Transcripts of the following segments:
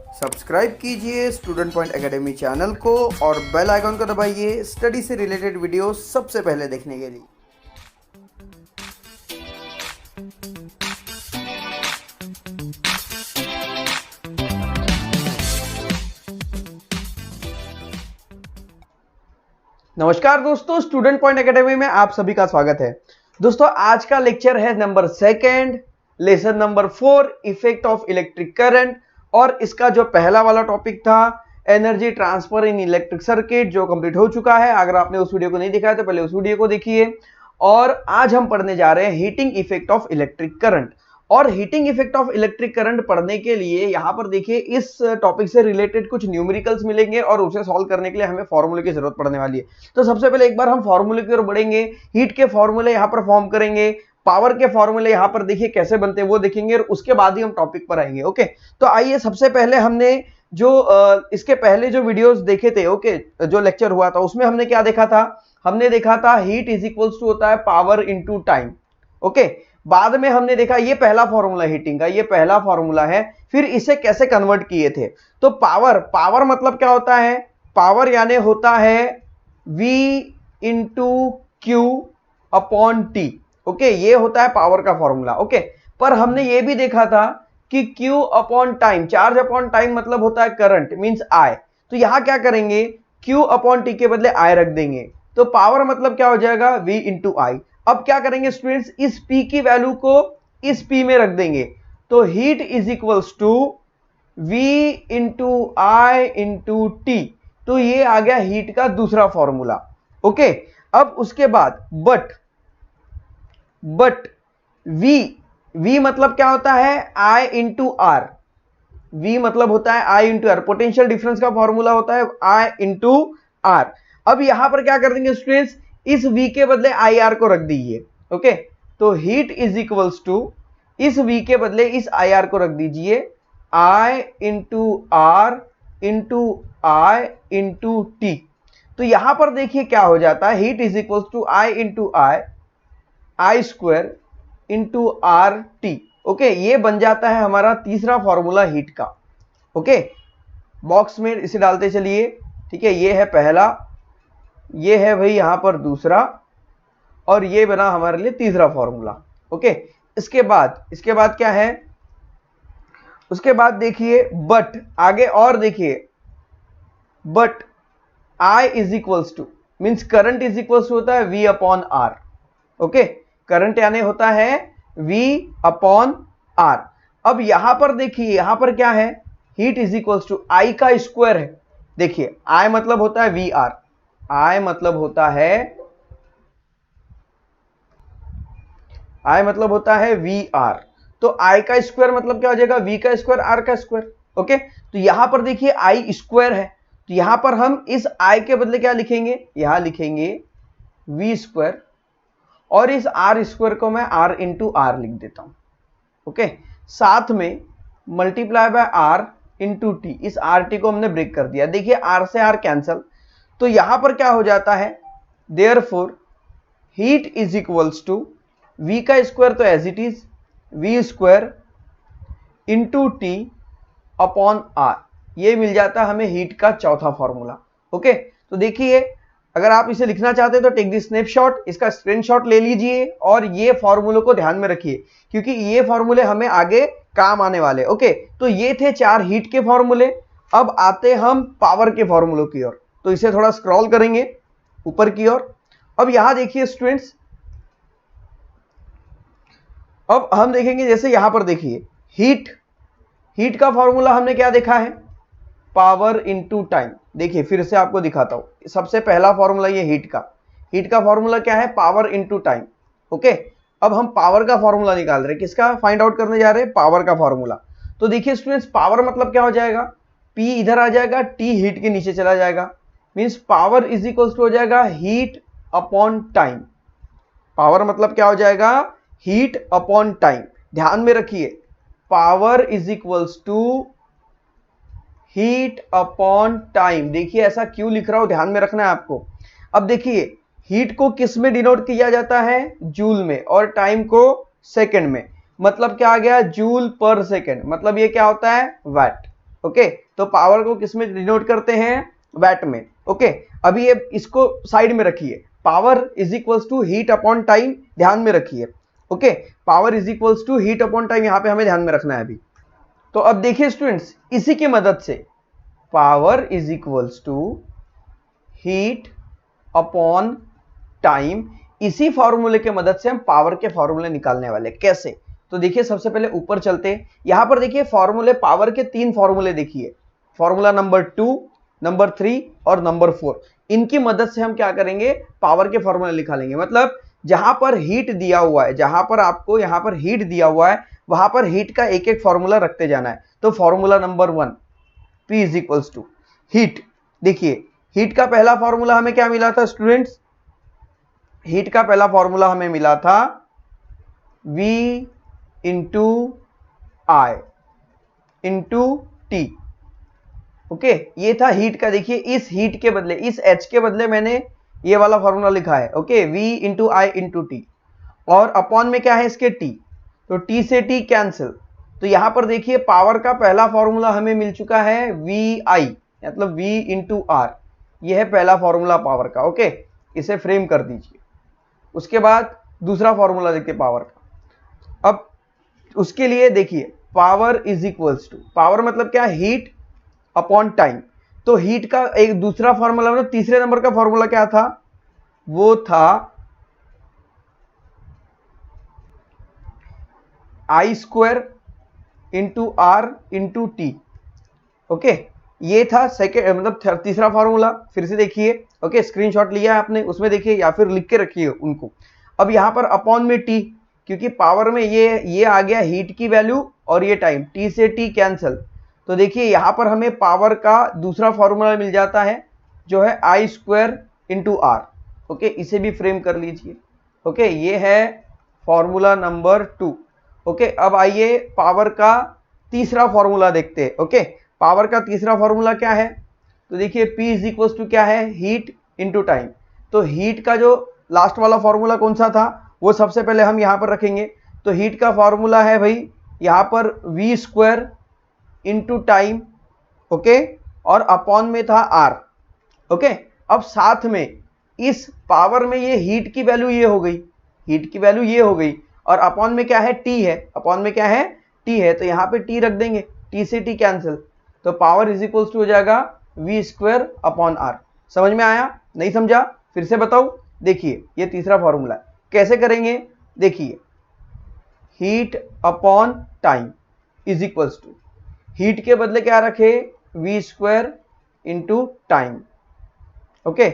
Subscribe कीजिए student point academy channel को और बेल आइकन को दबाइए स्टडी से रिलेटेड वीडियो सबसे पहले देखने के लिए। नमस्कार दोस्तों, स्टूडेंट पॉइंट एकेडमी में आप सभी का स्वागत है। दोस्तों आज का लेक्चर है number 2, lesson number 4, effect of electric current. और इसका जो पहला वाला टॉपिक था एनर्जी ट्रांसफर इन इलेक्ट्रिक सर्किट, जो कंप्लीट हो चुका है। अगर आपने उस वीडियो को नहीं देखा है तो पहले उस वीडियो को देखिए। और आज हम पढ़ने जा रहे हैं heating effect of electric current. और heating effect of electric current पढ़ने के लिए यहाँ पर देखिए इस टॉपिक से रिलेटेड कुछ न्यूमेरिकल्स मिलेंगे और उसे सॉल्व करने के लिए हमें फॉर्मूले की जरूरत पड़ने वाली है। तो सबसे पहले एक बार हम फॉर्मूले की ओर बढ़ेंगे। हीट के फॉर्मूले यहाँ पर फॉर्म करेंगे, पावर के फॉर्मूले यहाँ पर देखिए कैसे बनते हैं वो देखेंगे और उसके बाद ही हम टॉपिक पर आएंगे। ओके, तो आइए सबसे पहले हमने जो इसके पहले जो वीडियोस देखे थे, ओके, जो लेक्चर हुआ था उसमें हमने क्या देखा था? हमने देखा था हीट इज इक्वल्स टू होता है पावर इनटू टाइम। ओके, बाद में हमने देखा ये पहला फॉर्मूला हीटिंग का, ये पहला फॉर्मूला है। फिर इसे कैसे कन्वर्ट किए थे? तो पावर मतलब क्या होता है? पावर यानी होता है V into Q upon T. Okay, ये होता है पावर का फॉर्मूला। ओके, पर हमने ये भी देखा था कि Q upon time, charge upon time मतलब होता है करंट, मींस I। तो यहां क्या करेंगे? Q अपॉन टी के बदले I रख देंगे, तो पावर मतलब क्या हो जाएगा? V इंटू आई। अब क्या करेंगे स्टूडेंट्स? इस P की वैल्यू को इस P में रख देंगे, तो heat is equals to V into I into T. तो ये आ गया हीट का दूसरा फॉर्मूला। ओके, अब उसके बाद बट V मतलब क्या होता है? I into are. V मतलब होता है I into R. Potential difference का फॉर्मूला होता है I इंटू आर। अब यहां पर क्या कर देंगे स्टूडेंट्स? इस V के बदले IR को रख दीजिए। ओके, तो हीट इज इक्वल्स टू इस V के बदले इस IR को रख दीजिए, I into R into I into T. तो यहां पर देखिए क्या हो जाता है? Heat is equals to I into I square into R T. Okay, ये बन जाता है हमारा तीसरा फॉर्मूला हीट का। ओके, बॉक्स में इसे डालते चलिए। ठीक है, ये है पहला, ये है भाई यहां पर दूसरा, और ये बना हमारे लिए तीसरा फॉर्मूला। ओके, इसके बाद क्या है? उसके बाद देखिए बट आगे और देखिए, but I is equals to means current is equals to होता है V upon R. Okay, current यानी होता है V अपॉन आर। अब यहां पर देखिए, यहां पर क्या है? हीट इज इक्वल्स टू आई का स्क्वायर है। देखिए I मतलब होता है VR, I मतलब होता है VR। तो I का स्क्वायर मतलब क्या हो जाएगा? V का स्क्वायर R का स्क्वायर। ओके, तो यहां पर देखिए I स्क्वायर है, तो यहां पर हम इस I के बदले क्या लिखेंगे? यहां लिखेंगे V स्क्वायर, और इस R स्क्वायर को मैं R इंटू आर लिख देता हूं। ओके, साथ में multiply by R into T. इस RT को हमने ब्रेक कर दिया। देखिए R से R कैंसल, तो यहां पर क्या हो जाता है? Therefore heat is equals to V का स्क्वायर तो as it is V square into T upon R। ये मिल जाता है हमें हीट का चौथा फॉर्मूला। ओके, तो देखिए अगर आप इसे लिखना चाहते हैं तो टेक दी स्नैपशॉट, इसका स्क्रीनशॉट ले लीजिए और ये फॉर्मूलों को ध्यान में रखिए, क्योंकि ये फॉर्मूले हमें आगे काम आने वाले। ओके, तो ये थे 4 हीट के फॉर्मूले। अब आते हम पावर के फॉर्मूलों की ओर, तो इसे थोड़ा स्क्रॉल करेंगे ऊपर की ओर। अब यहां देखिए स्टूडेंट्स, अब हम देखेंगे जैसे यहां पर देखिए हीट का फॉर्मूला हमने क्या देखा है? Power into time. देखिए फिर से आपको दिखाता हूं। सबसे पहला फॉर्मूला ये हीट का फॉर्मूला क्या है? Power into time. ओके, अब हम पावर का फॉर्मूला निकाल रहे हैं। किसका फाइंड आउट करने जा रहे हैं? पावर का फॉर्मूला। तो देखिए स्टूडेंट्स, पावर मतलब क्या हो जाएगा? P इधर आ जाएगा, T हीट के नीचे चला जाएगा, means power is equals to हो जाएगा हीट अपॉन टाइम। पावर मतलब क्या हो जाएगा? Heat upon time. ध्यान में रखिए, power is equals to heat upon time. देखिए ऐसा क्यों लिख रहा हूं, ध्यान में रखना है आपको। अब देखिए हीट को किस में डिनोट किया जाता है? जूल में, और टाइम को सेकंड में। मतलब क्या आ गया? जूल पर सेकंड। मतलब ये क्या होता है? वैट। ओके, तो पावर को किस में डिनोट करते हैं, वैट में। ओके, अभी ये इसको साइड में रखिए, power is equals to heat upon time, ध्यान में रखिए। Okay, power is equals to heat upon time, यहां पे हमें ध्यान में रखना है अभी। तो अब देखिए स्टूडेंट्स, इसी की मदद से power is equals to heat upon time, इसी फॉर्मूले के मदद से हम पावर के फॉर्मूले निकालने वाले। कैसे, तो देखिए सबसे पहले ऊपर चलते हैं, यहां पर देखिए फॉर्मूले, पावर के 3 फॉर्मूले देखिए, फॉर्मूला नंबर 2, नंबर 3 और नंबर 4। इनकी मदद से हम क्या करेंगे, पावर के फॉर्मूले निकालेंगे। मतलब जहां पर हीट दिया हुआ है, जहां पर आपको यहां पर हीट दिया हुआ है, वहां पर हीट का एक एक फॉर्मूला रखते जाना है। तो formula number 1, P is equals to heat. देखिए हीट का पहला फॉर्मूला हमें क्या मिला था स्टूडेंट्स, हीट का पहला फॉर्मूला हमें मिला था V into I into T। Okay, ये था हीट का। देखिए इस हीट के बदले, इस H के बदले मैंने ये वाला फॉर्मूला लिखा है। Okay, V into I into T, और अपॉन में क्या है इसके T, तो T से T कैंसिल। तो यहां पर देखिए पावर का पहला फॉर्मूला हमें मिल चुका है VI, मतलब V इंटू R। यह है पहला फॉर्मूला पावर का। ओके, इसे फ्रेम कर दीजिए। उसके बाद दूसरा फॉर्मूला देखते पावर का। अब उसके लिए देखिए power is equals to, power मतलब क्या, हीट अपॉन टाइम। तो हीट का एक दूसरा फॉर्मूला, मतलब तीसरे नंबर का फॉर्मूला क्या था, वो था I square into R into T. Okay, ये था सेकेंड, मतलब तीसरा फॉर्मूला। फिर से देखिए, ओके, स्क्रीनशॉट लिया है आपने, उसमें देखिए या फिर लिख के रखिए उनको। अब यहां पर अपॉन में टी, क्योंकि पावर में ये आ गया हीट की वैल्यू और ये टाइम, टी से टी कैंसल। तो देखिए यहां पर हमें पावर का दूसरा फॉर्मूला मिल जाता है, जो है I square into R. Okay, इसे भी फ्रेम कर लीजिए। ओके, ये है फॉर्मूला नंबर 2। ओके, अब आइए पावर का तीसरा फॉर्मूला देखते हैं। ओके, पावर का तीसरा फॉर्मूला क्या है, तो देखिए P इज इक्वल टू क्या है, हीट इंटू टाइम। तो हीट का जो लास्ट वाला फॉर्मूला कौन सा था, वो सबसे पहले हम यहां पर रखेंगे। तो हीट का फॉर्मूला है भाई यहां पर V square into time. Okay, और अपॉन में था R। ओके, अब साथ में इस पावर में ये हीट की वैल्यू ये हो गई, हीट की वैल्यू ये हो गई, और अपॉन में क्या है, T है, अपॉन में क्या है, T है। तो यहां पे T रख देंगे, T से T कैंसिल। तो पावर इज इक्वल्स टू हो जाएगा V स्क्वायर अपॉन R। समझ में आया, नहीं समझा फिर से बताऊं। देखिए ये तीसरा फॉर्मूला कैसे करेंगे, देखिए heat upon time is equals to, heat के बदले क्या रखे, V square into time. Okay,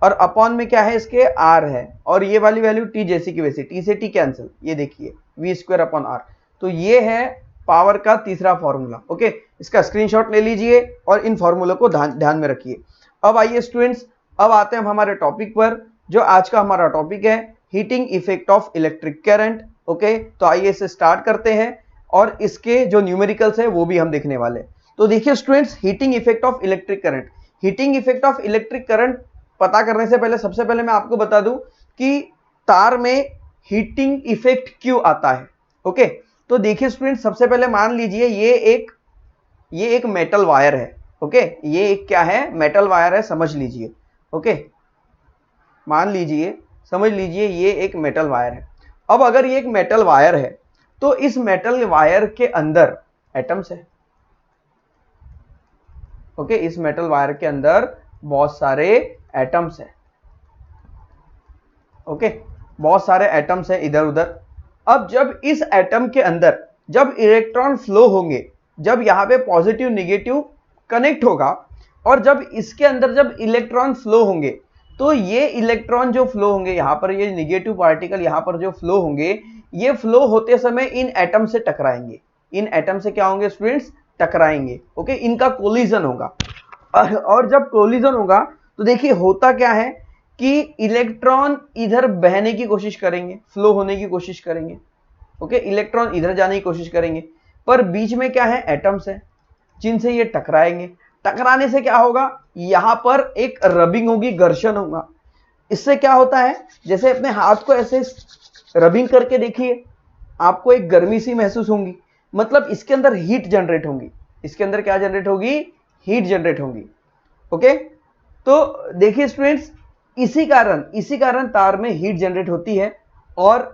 और अपॉन में क्या है इसके, R है, और ये वाली वैल्यू T जैसी की वैसी, T से T कैंसिल। ये देखिए V स्क्वायर अपॉन R। तो ये है पावर का तीसरा फॉर्मूला। ओके, इसका स्क्रीनशॉट ले लीजिए और इन फॉर्मूलों को ध्यान में रखिए। अब आइए स्टूडेंट्स, अब आते हैं हमारे टॉपिक पर, जो आज का हमारा टॉपिक है heating effect of electric current. Okay, तो आइए इसे स्टार्ट करते हैं, और इसके जो न्यूमेरिकल्स है वो भी हम देखने वाले हैं। तो देखिए students, heating effect of electric current, heating effect of electric current पता करने से पहले सबसे पहले मैं आपको बता दूं कि तार में हीटिंग इफेक्ट क्यों आता है। ओके, तो देखिए स्टूडेंट्स, सबसे पहले मान लीजिए ये एक मेटल वायर है। ओके, ये एक क्या है, मेटल वायर है, समझ लीजिए। ओके, मान लीजिए, समझ लीजिए ये एक मेटल वायर है। अब अगर ये एक मेटल वायर है, तो इस मेटल वायर के अंदर एटम्स है। ओके, इस मेटल वायर के अंदर बहुत सारे एटम्स है। ओके, बहुत सारे एटम्स है इधर उधर। अब जब इस एटम के अंदर जब इलेक्ट्रॉन फ्लो होंगे, जब यहाँ पे पॉजिटिव निगेटिव कनेक्ट होगा, और जब इसके अंदर जब इलेक्ट्रॉन फ्लो होंगे, तो ये इलेक्ट्रॉन जो फ्लो होंगे यहाँ पर, ये निगेटिव पार्टिकल यहाँ पर जो फ्लो होंगे, ये फ्लो होते समय इन एटम से टकराएंगे। इन एटम से क्या होंगे स्टूडेंट्स, टकराएंगे। ओके, इनका कोलिजन होगा, और जब कोलिजन होगा तो देखिए होता क्या है कि इलेक्ट्रॉन इधर बहने की कोशिश करेंगे, फ्लो होने की कोशिश करेंगे। ओके, इलेक्ट्रॉन इधर जाने की कोशिश करेंगे, पर बीच में क्या है, एटम्स है, जिनसे ये टकराएंगे। टकराने से क्या होगा, यहां पर एक रबिंग होगी, घर्षण होगा। इससे क्या होता है, जैसे अपने हाथ को ऐसे रबिंग करके देखिए, आपको एक गर्मी सी महसूस होगी, मतलब इसके अंदर हीट जनरेट होंगी। इसके अंदर क्या जनरेट होगी, हीट जनरेट होगी। ओके, तो देखिए स्टूडेंट्स, इसी कारण तार में हीट जनरेट होती है। और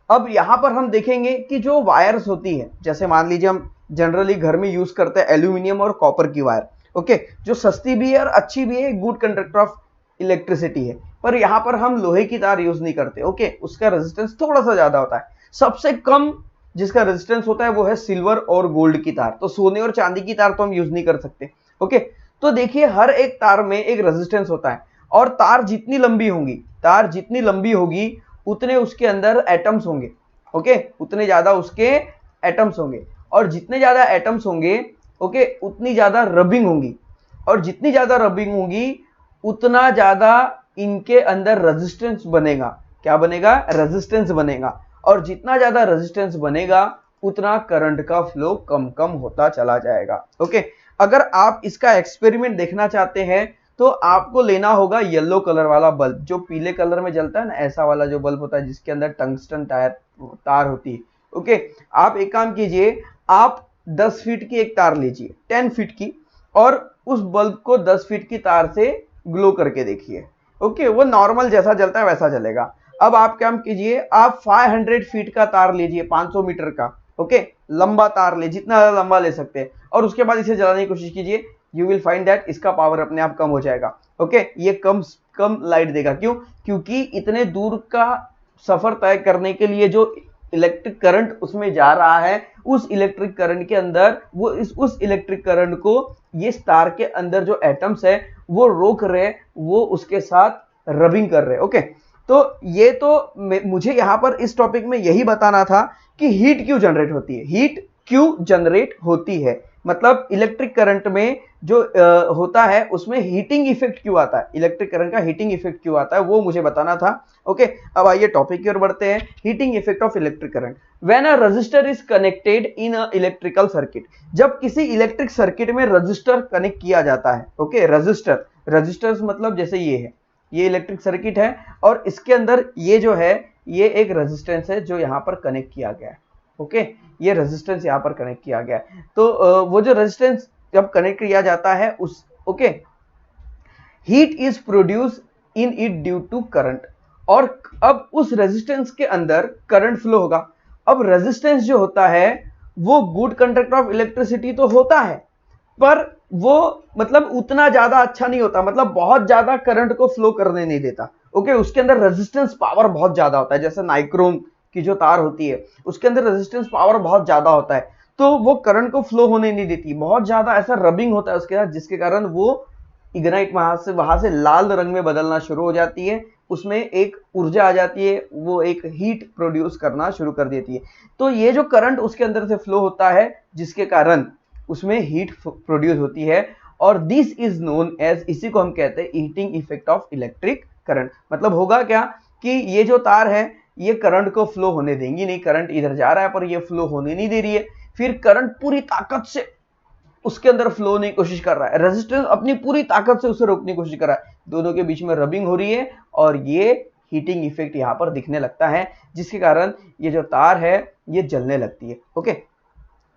अब यहां पर हम देखेंगे कि जो वायर्स होती है, जैसे मान लीजिए हम जनरली घर में यूज करते हैं एल्यूमिनियम और कॉपर की वायर, ओके, जो सस्ती भी है और अच्छी भी है, गुड कंडक्टर ऑफ इलेक्ट्रिसिटी है। पर यहां पर हम लोहे की तार यूज नहीं करते, ओके, उसका रेजिस्टेंस थोड़ा सा ज्यादा होता है। सबसे कम जिसका रेजिस्टेंस होता है वो है सिल्वर और गोल्ड की तार। तो सोने और चांदी की तार तो हम यूज नहीं कर सकते। ओके, तो देखिए हर एक तार में एक रेजिस्टेंस होता है, और तार जितनी लंबी होगी उतने उसके अंदर एटम्स होंगे। ओके, उतने ज्यादा उसके एटम्स होंगे, और जितने ज्यादा एटम्स होंगे, ओके, उतनी ज्यादा रबिंग होंगी, और जितनी ज्यादा रबिंग होगी उतना ज्यादा इनके अंदर रेजिस्टेंस बनेगा। क्या बनेगा, रेजिस्टेंस बनेगा, और जितना ज्यादा रेजिस्टेंस बनेगा उतना करंट का फ्लो कम कम होता चला जाएगा। ओके, अगर आप इसका एक्सपेरिमेंट देखना चाहते हैं तो आपको लेना होगा येलो कलर वाला बल्ब, जो पीले कलर में जलता है ना, ऐसा वाला जो बल्ब होता है जिसके अंदर टंगस्टन तार होती है। ओके, आप एक काम कीजिए, आप 10 फीट की एक तार लीजिए, 10 फीट की, और उस बल्ब को 10 फीट की तार से ग्लो करके देखिए। ओके, वो नॉर्मल जैसा जलता है वैसा जलेगा। अब आप क्या कीजिए, आप 500 फीट का तार लीजिए, 500 मीटर का, ओके, लंबा तार ले, जितना ज्यादा लंबा ले सकते हैं, और उसके बाद इसे जलाने की कोशिश कीजिए। यू विल फाइंड दैट इसका पावर अपने आप कम हो जाएगा। ओके, ये कम लाइट देगा। क्यों, क्योंकि इतने दूर का सफर तय करने के लिए जो इलेक्ट्रिक करंट उसमें जा रहा है, उस इलेक्ट्रिक करंट के अंदर वो उस इलेक्ट्रिक करंट को ये तार के अंदर जो एटम्स है वो रोक रहे, वो उसके साथ रबिंग कर रहे। ओके, तो ये तो मुझे यहां पर इस टॉपिक में यही बताना था कि हीट क्यों जनरेट होती है, हीट क्यों जनरेट होती है, मतलब इलेक्ट्रिक करंट में जो होता है उसमें हीटिंग इफेक्ट क्यों आता है, इलेक्ट्रिक करंट का हीटिंग इफेक्ट क्यों आता है, वो मुझे बताना था। ओके, अब आइए टॉपिक की ओर बढ़ते हैं। Heating effect of electric current when a resistor is connected in a electrical circuit. जब किसी इलेक्ट्रिक सर्किट में रजिस्टर कनेक्ट किया जाता है, ओके, रजिस्टर्स मतलब जैसे ये है, ये इलेक्ट्रिक सर्किट है, और इसके अंदर ये जो है ये एक रेजिस्टेंस है जो यहाँ पर कनेक्ट किया गया है। ओके, ये रेजिस्टेंस यहाँ पर कनेक्ट किया गया है। तो वो जो रेजिस्टेंस जब कनेक्ट किया जाता है उस, okay, heat is produce in it due to current, और अब उस रेजिस्टेंस के अंदर करंट फ्लो होगा। अब रेजिस्टेंस जो होता है वो गुड कंडक्टर ऑफ इलेक्ट्रिसिटी तो होता है, पर वो मतलब उतना ज्यादा अच्छा नहीं होता, मतलब बहुत ज्यादा करंट को फ्लो करने नहीं देता। ओके, उसके अंदर रेजिस्टेंस पावर बहुत ज्यादा होता है, जैसे नाइक्रोम की जो तार होती है उसके अंदर रेजिस्टेंस पावर बहुत ज्यादा होता है, तो वो करंट को फ्लो होने नहीं देती, बहुत ज्यादा ऐसा रबिंग होता है उसके साथ, जिसके कारण वो इग्नाइट वहां से लाल रंग में बदलना शुरू हो जाती है, उसमें एक ऊर्जा आ जाती है, वो एक हीट प्रोड्यूस करना शुरू कर देती है। तो ये जो करंट उसके अंदर से फ्लो होता है जिसके कारण उसमें हीट प्रोड्यूस होती है, और दिस इज नोन एज, इसी को हम कहते हैं heating effect of electric current. मतलब होगा क्या कि ये जो तार है ये करंट को फ्लो होने देंगी नहीं, करंट इधर जा रहा है पर ये फ्लो होने नहीं दे रही है, फिर करंट पूरी ताकत से उसके अंदर फ्लो होने की कोशिश कर रहा है, रेजिस्टेंस अपनी पूरी ताकत से उसे रोकने की कोशिश कर रहा है, दोनों के बीच में रबिंग हो रही है, और ये हीटिंग इफेक्ट यहाँ पर दिखने लगता है, जिसके कारण ये जो तार है ये जलने लगती है। ओके,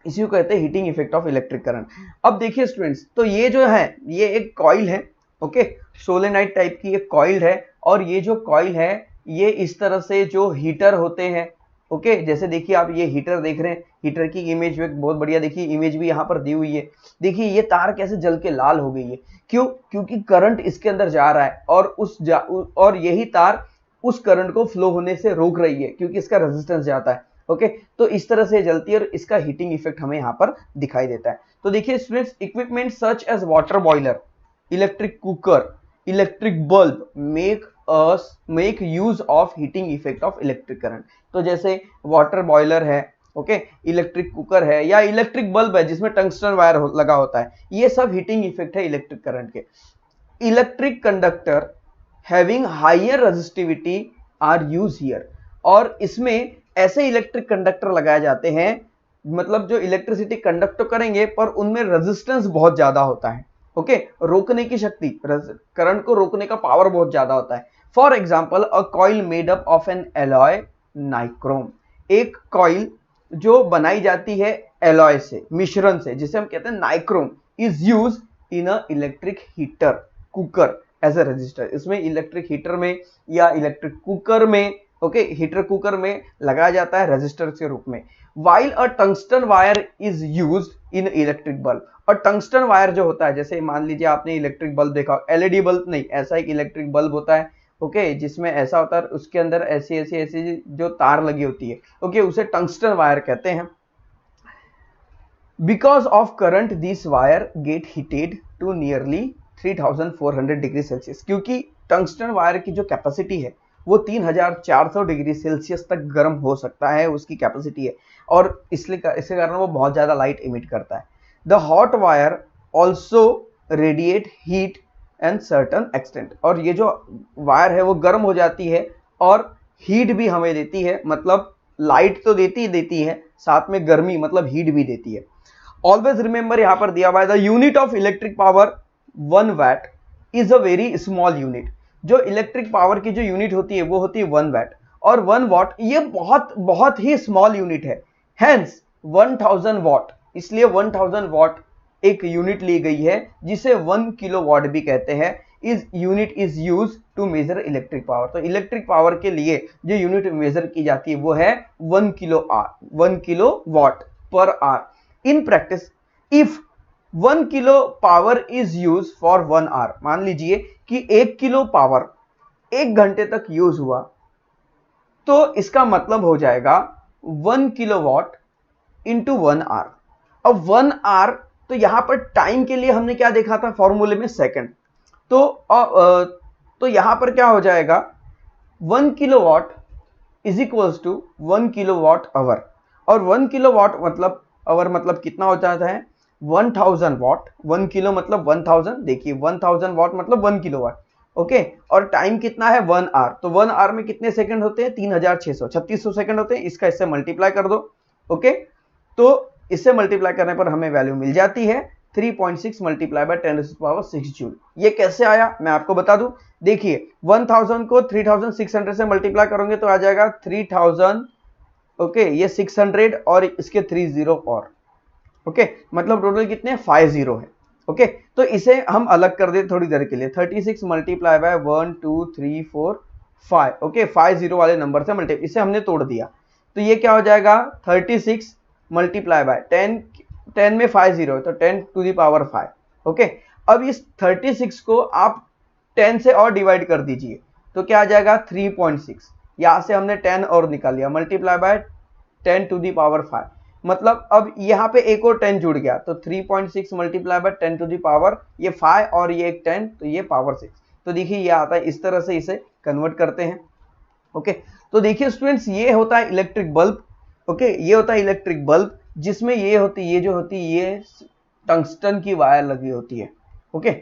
इसी को कहते हैं heating effect of electric current. अब देखिए स्टूडेंट्स, तो ये जो है ये एक कॉइल है, ओके, सोलेनाइड टाइप की एक कॉइल है, और ये जो कॉइल है ये इस तरह से जो हीटर होते हैं, ओके, जैसे देखिए आप ये हीटर देख रहे हैं, हीटर की इमेज बहुत बढ़िया, देखिए इमेज भी यहाँ पर दी हुई है, देखिए ये तार कैसे जल के लाल हो गई है, क्यों, क्योंकि करंट इसके अंदर जा रहा है, और यही तार उस करंट को फ्लो होने से रोक रही है क्योंकि इसका रेजिस्टेंस जाता है। ओके, तो इस तरह से जलती है, और इसका हीटिंग इफेक्ट हमें यहाँ पर दिखाई देता है। तो देखिए students, equipment such as water boiler, electric cooker, electric bulb make use of heating effect of electric current. तो जैसे वाटर बॉयलर है, ओके, इलेक्ट्रिक कुकर है, या इलेक्ट्रिक बल्ब है जिसमें टंगस्टन वायर लगा होता है, ये सब हीटिंग इफेक्ट है इलेक्ट्रिक करंट के। Electric conductor having higher resistivity are use here, और इसमें ऐसे इलेक्ट्रिक कंडक्टर लगाए जाते हैं, मतलब जो इलेक्ट्रिसिटी कंडक्ट तो करेंगे पर उनमें रेजिस्टेंस बहुत ज्यादा होता है। ओके, रोकने की शक्ति, करंट को रोकने का पावर बहुत ज्यादा होता है। For example a coil made up of N alloy nichrome, एक कॉइल जो बनाई जाती है एलॉय से, मिश्रण से, जिसे हम कहते हैं nichrome, is use in a electric heater cooker as a resistor. इसमें इलेक्ट्रिक हीटर में या इलेक्ट्रिक कुकर में, ओके, हीटर कुकर में लगाया जाता है रजिस्टर के रूप में। While a tungsten wire is used in electric bulb. और टंगस्टन वायर जो होता है, जैसे मान लीजिए आपने इलेक्ट्रिक बल्ब देखा, एलईडी बल्ब नहीं, ऐसा एक इलेक्ट्रिक बल्ब होता है, ओके, जिसमें ऐसा होता है, उसके अंदर ऐसी ऐसी ऐसी जो तार लगी होती है, ओके, उसे टंगस्टन वायर कहते हैं। Because of current this wire get heated to nearly 3400 degree Celsius, क्योंकि टंगस्टन वायर की जो कैपेसिटी है वो 3400 डिग्री सेल्सियस तक गर्म हो सकता है, उसकी कैपेसिटी है, और इसलिए इसके कारण वो बहुत ज्यादा लाइट इमिट करता है। The hot wire also radiate heat and certain extent, और ये जो वायर है वो गर्म हो जाती है और हीट भी हमें देती है, मतलब लाइट तो देती है, साथ में गर्मी मतलब हीट भी देती है। ऑलवेज रिमेंबर, यहां पर दिया हुआ है the unit of electric power 1 watt is a very small unit. जो इलेक्ट्रिक पावर की जो यूनिट होती है वो होती है 1 वैट, और 1 वॉट ये बहुत ही स्मॉल यूनिट है। हेंस 1000 वॉट, इसलिए 1000 वॉट एक यूनिट ली गई है जिसे 1 किलो वॉट भी कहते हैं। इस unit is use to measure electric power. तो इलेक्ट्रिक पावर के लिए जो यूनिट मेजर की जाती है वो है 1 kilo watt per hour. In practice if 1 kilo power is use for 1 hour, मान लीजिए कि 1 किलो पावर 1 घंटे तक यूज हुआ, तो इसका मतलब हो जाएगा 1 किलोवाट इंटू 1 आवर। अब 1 आवर, तो यहां पर टाइम के लिए हमने क्या देखा था फॉर्मूले में, सेकंड, तो यहां पर क्या हो जाएगा 1 kilowatt is equals to 1 kilowatt hour, और 1 किलोवाट मतलब आवर मतलब कितना हो जाता है 1000 वॉट। 1 किलो मतलब 1000, देखिए 1000 वॉट मतलब 1 किलोवाट, ओके, और टाइम कितना है 1 आवर, तो 1 आवर में कितने सेकंड होते हैं 3600 सेकंड होते हैं। इसका इससे मल्टीप्लाई कर दो, ओके, तो इससे मल्टीप्लाई करने पर हमें वैल्यू मिल जाती है 3.6 मल्टीप्लाई बाय 10⁶ जूल। ये कैसे आया मैं आपको बता दूं, देखिए 1000 को 3600 से मल्टीप्लाई करोगे तो आ जाएगा 3000, ओके, ये 600 और इसके 30 और, ओके, मतलब टोटल कितने 50 है, ओके। तो इसे हम अलग कर दें थोड़ी देर के लिए, 36 मल्टीप्लाई बाय 1 2 3 4 5, ओके, 50 वाले नंबर से मल्टीप्लाई, इसे हमने तोड़ दिया, तो ये क्या हो जाएगा 36 मल्टीप्लाई बाय 10 में 50 है तो 10⁵, ओके। अब इस 36 को आप 10 से और डिवाइड कर दीजिए तो क्या आ जाएगा 3.6, यहां से हमने 10 और निकाल लिया, मल्टीप्लाई बाय 10⁵, मतलब अब यहाँ पे एक और 10 जुड़ गया, तो 3.6 मल्टीप्लाई बाय 10⁵, ये 5 और ये एक 10, तो ये पावर 6। तो देखिए ये आता है, इस तरह से इसे कन्वर्ट करते हैं, ओके। तो देखिए स्टूडेंट्स, ये होता है इलेक्ट्रिक बल्ब, ओके, ये होता है इलेक्ट्रिक बल्ब जिसमें ये जो होती है ये टंगस्टन की वायर लगी होती है, ओके,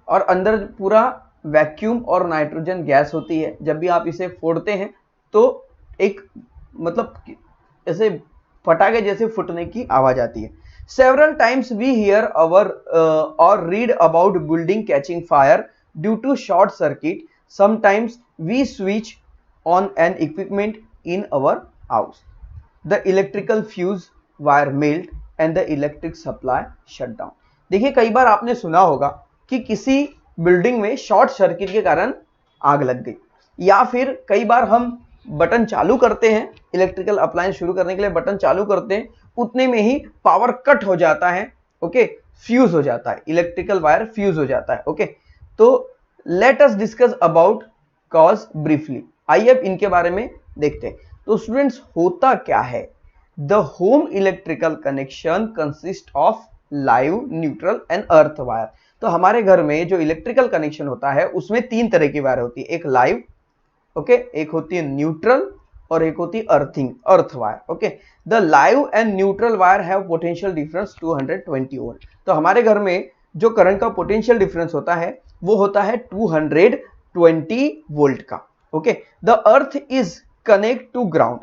और अंदर पूरा वैक्यूम और नाइट्रोजन गैस होती है। जब भी आप इसे फोड़ते हैं तो एक मतलब ऐसे पटाखे जैसे फूटने की आवाज आती है। Several times we hear or read about building catching fire due to short circuit. Sometimes we switch on an equipment in our house, the electrical fuse wire melt and the electric supply shut down. देखिए कई बार आपने सुना होगा कि किसी building में short circuit के कारण आग लग गई, या फिर कई बार हम बटन चालू करते हैं, इलेक्ट्रिकल अप्लायंस शुरू करने के लिए बटन चालू करते हैं, उतने में ही पावर कट हो जाता है, ओके, फ्यूज हो जाता है, इलेक्ट्रिकल वायर फ्यूज हो जाता है, ओके। तो let us discuss about cause briefly, आइए अब इनके बारे में देखते हैं। तो स्टूडेंट्स होता क्या है, the home electrical connection consist of live, neutral and earth wire. तो हमारे घर में जो इलेक्ट्रिकल कनेक्शन होता है उसमें 3 तरह की वायर होती है, एक लाइव, ओके, एक होती है न्यूट्रल और एक होती है earth wire, okay. The live and neutral wire have potential difference 220 volt. तो हमारे घर में जो करंट का पोटेंशियल डिफरेंस होता है वो होता है 220 वोल्ट का, okay. The earth is connect to ground,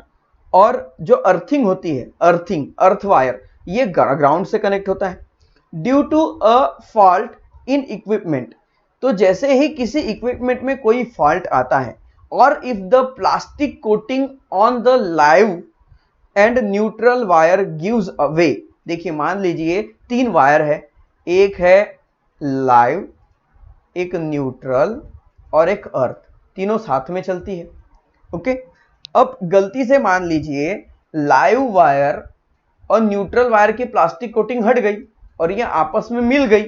और जो अर्थिंग होती है, अर्थ वायर, ये ग्राउंड से कनेक्ट होता है। Due to a fault in equipment, तो जैसे ही किसी इक्विपमेंट में कोई फॉल्ट आता है, और if the plastic coating on the live and neutral wire gives away. देखिए मान लीजिए 3 वायर है, एक है लाइव, एक न्यूट्रल और एक अर्थ, तीनों साथ में चलती है। ओके, अब गलती से मान लीजिए लाइव वायर और न्यूट्रल वायर की प्लास्टिक कोटिंग हट गई और ये आपस में मिल गई,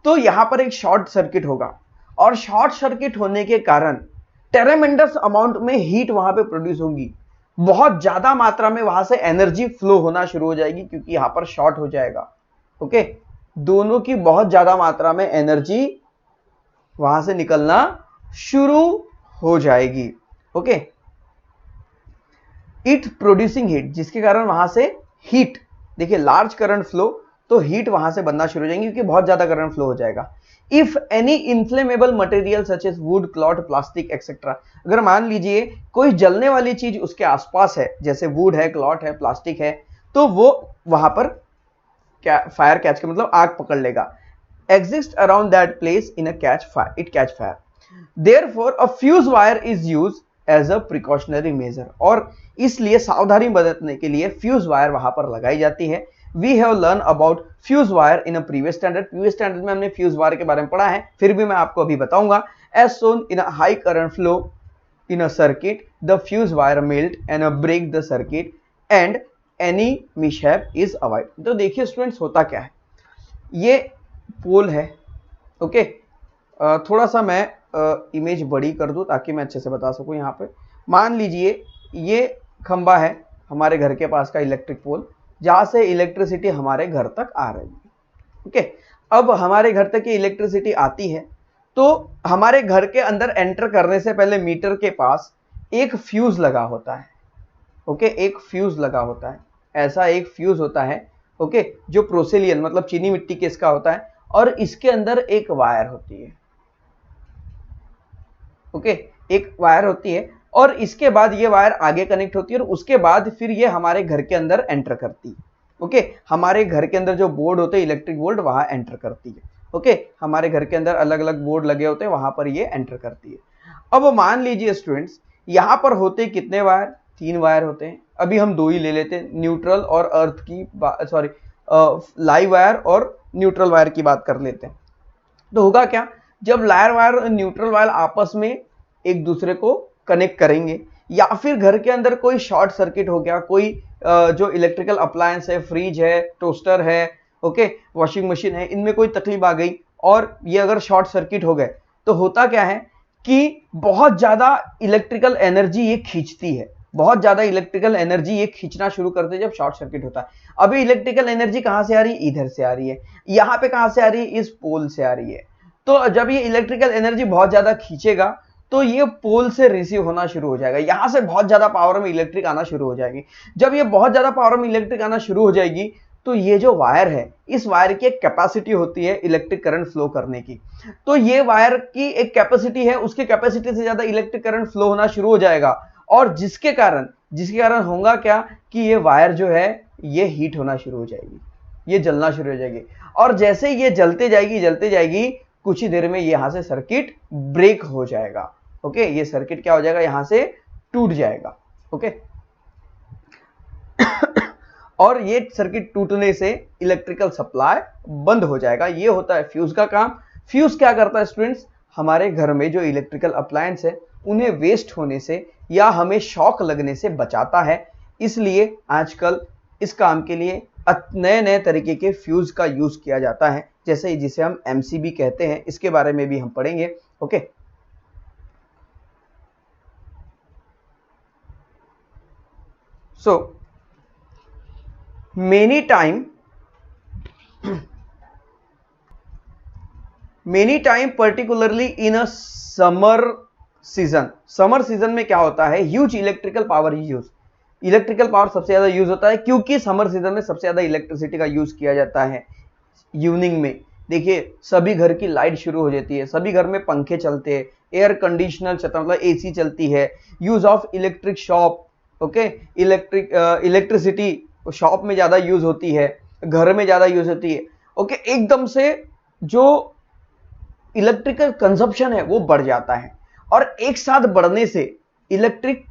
तो यहां पर एक शॉर्ट सर्किट होगा और शॉर्ट सर्किट होने के कारण टेरेमेंडस अमाउंट में हीट वहां पे प्रोड्यूस होगी, बहुत ज्यादा मात्रा में वहां से एनर्जी फ्लो होना शुरू हो जाएगी क्योंकि यहां पर शॉर्ट हो जाएगा। ओके, दोनों की बहुत ज्यादा मात्रा में एनर्जी वहां से निकलना शुरू हो जाएगी। ओके, इट प्रोड्यूसिंग हीट, जिसके कारण वहां से हीट, देखिए लार्ज करंट फ्लो तो हीट वहां से बनना शुरू हो जाएंगे क्योंकि बहुत ज्यादा करंट फ्लो हो जाएगा। If any inflammable material such as wood, cloth, plastic etcetera, अगर मान लीजिए कोई जलने वाली चीज उसके आसपास है, जैसे वुड है, क्लॉथ है, प्लास्टिक है, तो वो वहां पर फायर कैच का मतलब आग पकड़ लेगा। Exist around that place in a catch fire, it catch fire, therefore a fuse wire is used as a precautionary measure, और इसलिए सावधानी बरतने के लिए फ्यूज वायर वहां पर लगाई जाती है। We have learn about fuse wire in a previous standard, previous standard में हमने फ्यूज वायर के बारे में पढ़ा है, फिर भी मैं आपको अभी बताऊंगा। As soon in a high current flow in a circuit, the fuse wire melt and break the circuit and any mishap is avoid. तो देखिए स्टूडेंट्स होता क्या है, ये पोल है। ओके, थोड़ा सा मैं इमेज बड़ी कर दूं ताकि मैं अच्छे से बता सकूं। यहाँ पे मान लीजिए ये खंबा है हमारे घर के पास का इलेक्ट्रिक पोल, जहां से इलेक्ट्रिसिटी हमारे घर तक आ रही है। ओके, अब हमारे घर तक ये इलेक्ट्रिसिटी आती है तो हमारे घर के अंदर एंटर करने से पहले मीटर के पास एक फ्यूज लगा होता है। ओके, एक फ्यूज लगा होता है, ऐसा एक फ्यूज होता है। ओके, जो प्रोसेलियन मतलब चीनी मिट्टी के इसका होता है, और इसके अंदर एक वायर होती है। ओके, एक वायर होती है और इसके बाद ये वायर आगे कनेक्ट होती है और उसके बाद फिर ये हमारे घर के अंदर एंटर करती है। ओके, हमारे घर के अंदर जो बोर्ड होते हैं इलेक्ट्रिक बोर्ड, वहां एंटर करती है। ओके, हमारे घर के अंदर अलग अलग बोर्ड लगे होते हैं, वहां पर ये एंटर करती है। अब मान लीजिए स्टूडेंट्स, यहां पर होते कितने वायर, 3 वायर होते हैं। अभी हम 2 ही ले लेते हैं, न्यूट्रल और अर्थ की, सॉरी लाइव वायर और न्यूट्रल वायर की बात कर लेते हैं। तो होगा क्या, जब लाइव वायर और न्यूट्रल वायर आपस में एक दूसरे को कनेक्ट करेंगे या फिर घर के अंदर कोई शॉर्ट सर्किट हो गया, कोई जो इलेक्ट्रिकल अप्लायंस है, फ्रिज है, टोस्टर है, ओके, वॉशिंग मशीन है, इनमें कोई तकलीफ आ गई और ये अगर शॉर्ट सर्किट हो गए, तो होता क्या है कि बहुत ज्यादा इलेक्ट्रिकल एनर्जी ये खींचती है, बहुत ज्यादा इलेक्ट्रिकल एनर्जी ये खींचना शुरू करते हैं जब शॉर्ट सर्किट होता है। अभी इलेक्ट्रिकल एनर्जी कहां से आ रही है, इधर से आ रही है, यहां पे कहां से आ रही है, इस पोल से आ रही है। तो जब ये इलेक्ट्रिकल एनर्जी बहुत ज्यादा खींचेगा तो ये पोल से रिसीव होना शुरू हो जाएगा, यहां से बहुत ज्यादा पावर में इलेक्ट्रिक आना शुरू हो जाएगी। जब ये बहुत ज्यादा पावर में इलेक्ट्रिक आना शुरू हो जाएगी तो ये जो वायर है, इस वायर की एक कैपेसिटी होती है इलेक्ट्रिक करंट फ्लो करने की। तो ये वायर की एक कैपेसिटी है, उसकी कैपेसिटी से ज्यादा इलेक्ट्रिक करंट फ्लो होना शुरू हो जाएगा और जिसके कारण होगा क्या कि ये वायर जो है ये हीट होना शुरू हो जाएगी, ये जलना शुरू हो जाएगी। और जैसे ये जलते जाएगी कुछ ही देर में यहां से सर्किट ब्रेक हो जाएगा। ओके, ये सर्किट क्या हो जाएगा, यहां से टूट जाएगा। ओके, और ये सर्किट टूटने से इलेक्ट्रिकल सप्लाई बंद हो जाएगा। ये होता है फ्यूज का काम। फ्यूज क्या करता है स्टूडेंट्स, हमारे घर में जो इलेक्ट्रिकल अप्लायंस है उन्हें वेस्ट होने से या हमें शॉक लगने से बचाता है। इसलिए आजकल इस काम के लिए नए तरीके के फ्यूज का यूज किया जाता है, जैसे जिसे हम एमसीबी कहते हैं, इसके बारे में भी हम पढ़ेंगे। Okay, so many time particularly in a summer season में क्या होता है, huge electrical power use, electrical power सबसे ज्यादा यूज होता है क्योंकि समर सीजन में सबसे ज्यादा इलेक्ट्रिसिटी का यूज किया जाता है। इवनिंग में देखिए सभी घर की लाइट शुरू हो जाती है, सभी घर में पंखे चलते हैं, एयर कंडीशनर चलता मतलब एसी चलती है, use of electric shop. Okay, electricity shop में ज्यादा यूज होती है, घर में ज्यादा यूज होती है। ओके, एकदम से जो इलेक्ट्रिकल कंजप्शन है वो बढ़ जाता है और एक साथ बढ़ने से इलेक्ट्रिक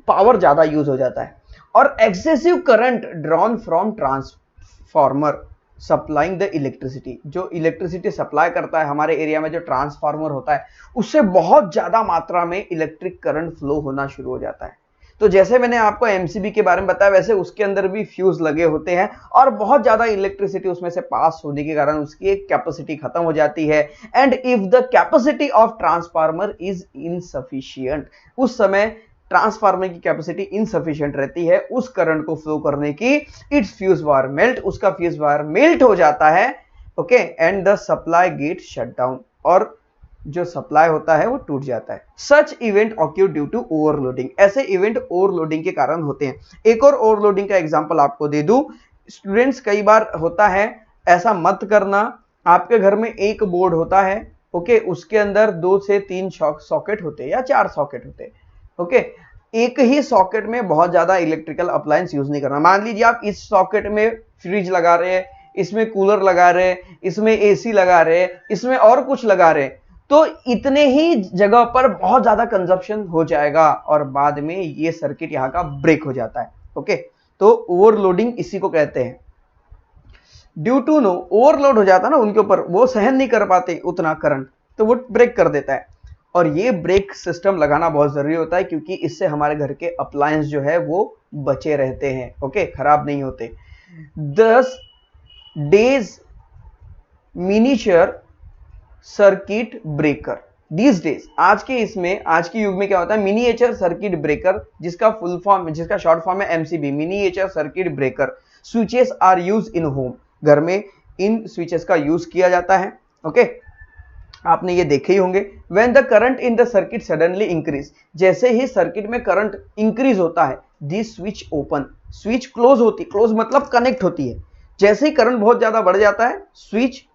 पावर ज्यादा यूज हो जाता है और excessive current drawn from transformer supplying the electricity, जो इलेक्ट्रिसिटी सप्लाई करता है हमारे एरिया में, जो ट्रांसफार्मर होता है, उससे बहुत ज्यादा मात्रा में इलेक्ट्रिक करंट फ्लो होना शुरू हो जाता है। तो जैसे मैंने आपको एमसीबी के बारे में बताया, वैसे उसके अंदर भी फ्यूज लगे होते हैं और बहुत ज्यादा इलेक्ट्रिसिटी उसमें से पास होने के कारण उसकी एक कैपेसिटी खत्म हो जाती है। And if the capacity of transformer is insufficient, उस समय ट्रांसफार्मर की कैपेसिटी इनसफिशिएंट रहती है उस करंट को फ्लो करने की, इट्स फ्यूज वायर मेल्ट, उसका फ्यूज वायर मेल्ट हो जाता है। Okay, and the supply get shut down, और जो सप्लाई होता है वो टूट जाता है। Such event occur due to overloading, ऐसे इवेंट ओवरलोडिंग के कारण होते हैं। एक और ओवरलोडिंग का एग्जांपल आपको दे दूं स्टूडेंट्स, कई बार होता है, ऐसा मत करना, आपके घर में एक बोर्ड होता है, ओके, उसके अंदर 2 से 3 सॉकेट होते हैं या 4 सॉकेट होते हैं। ओके, एक ही सॉकेट में बहुत ज्यादा इलेक्ट्रिकल अप्लायंस यूज नहीं करना। मान लीजिए आप इस सॉकेट में फ्रिज लगा रहे हैं, इसमें कूलर लगा रहे हैं, इसमें एसी लगा रहे हैं, इसमें और कुछ लगा रहे हैं, तो इतने ही जगह पर बहुत ज्यादा कंजप्शन हो जाएगा और बाद में ये सर्किट यहां का ब्रेक हो जाता है। ओके, तो ओवरलोडिंग इसी को कहते हैं। ड्यू टू नो, ओवरलोड हो जाता है ना उनके ऊपर, वो सहन नहीं कर पाते उतना करंट, तो वो ब्रेक कर देता है। और ये ब्रेक सिस्टम लगाना बहुत जरूरी होता है, क्योंकि इससे हमारे घर के अप्लायंस जो है वो बचे रहते हैं। ओके, खराब नहीं होते। 10 days miniature circuit breaker, these days, आज के युग में क्या होता है, मिनिएचर सर्किट ब्रेकर, जिसका फुल फॉर्म, जिसका शॉर्ट फॉर्म है MCB, miniature circuit breaker switches are use in home, घर में इन स्विचेस का यूज किया जाता है। ओके, आपने ये देखे ही होंगे। When the current in the circuit suddenly increase, जैसे ही सर्किट में करंट इंक्रीज होता है, this switch open, switch close होती, क्लोज मतलब कनेक्ट होती है। जैसे ही करंट बहुत ज्यादा बढ़ जाता है, स्विच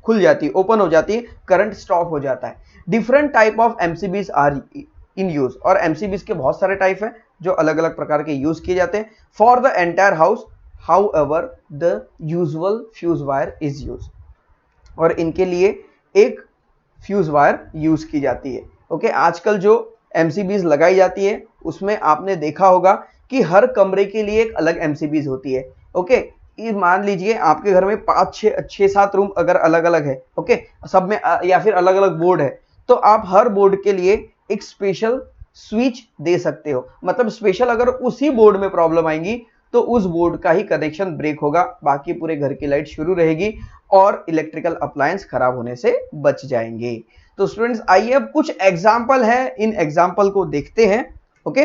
खुल जाती है, ओपन हो जाती है, करंट स्टॉप हो जाता है। Different type of MCBs are in use, और एमसीबीज के बहुत सारे टाइप हैं जो अलग अलग प्रकार के यूज किए जाते हैं for the entire house. However the usual fuse wire is use, और इनके लिए एक फ्यूज वायर यूज की जाती है। ओके, आजकल जो एमसीबीज लगाई जाती है उसमें आपने देखा होगा कि हर कमरे के लिए एक अलग एमसीबीज होती है। ओके, मान लीजिए आपके घर में 5-6-7 रूम अगर अलग अलग है, ओके, सब में या फिर अलग अलग बोर्ड है, तो आप हर बोर्ड के लिए एक स्पेशल स्विच दे सकते हो। मतलब स्पेशल, अगर उसी बोर्ड में प्रॉब्लम आएगी तो उस बोर्ड का ही कनेक्शन ब्रेक होगा, बाकी पूरे घर की लाइट शुरू रहेगी और इलेक्ट्रिकल अप्लायंस खराब होने से बच जाएंगे। तो स्टूडेंट्स, आइए अब कुछ एग्जाम्पल है, इन एग्जाम्पल को देखते हैं। ओके,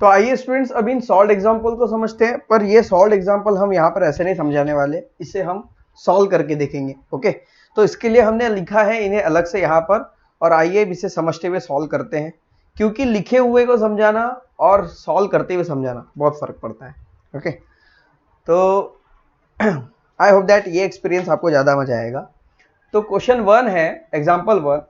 तो आइए स्टूडेंट्स अब इन सॉल्व एग्जाम्पल को समझते हैं, पर ये सॉल्व एग्जाम्पल हम यहाँ पर ऐसे नहीं समझाने वाले, इसे हम सॉल्व करके देखेंगे। ओके, तो इसके लिए हमने लिखा है इन्हें अलग से यहाँ पर, और आइए इसे समझते हुए सॉल्व करते हैं, क्योंकि लिखे हुए को समझाना और सॉल्व करते हुए समझाना बहुत फर्क पड़ता है। ओके, तो आई होप दैट ये एक्सपीरियंस आपको ज्यादा मजा आएगा। तो क्वेश्चन 1 है, example 1,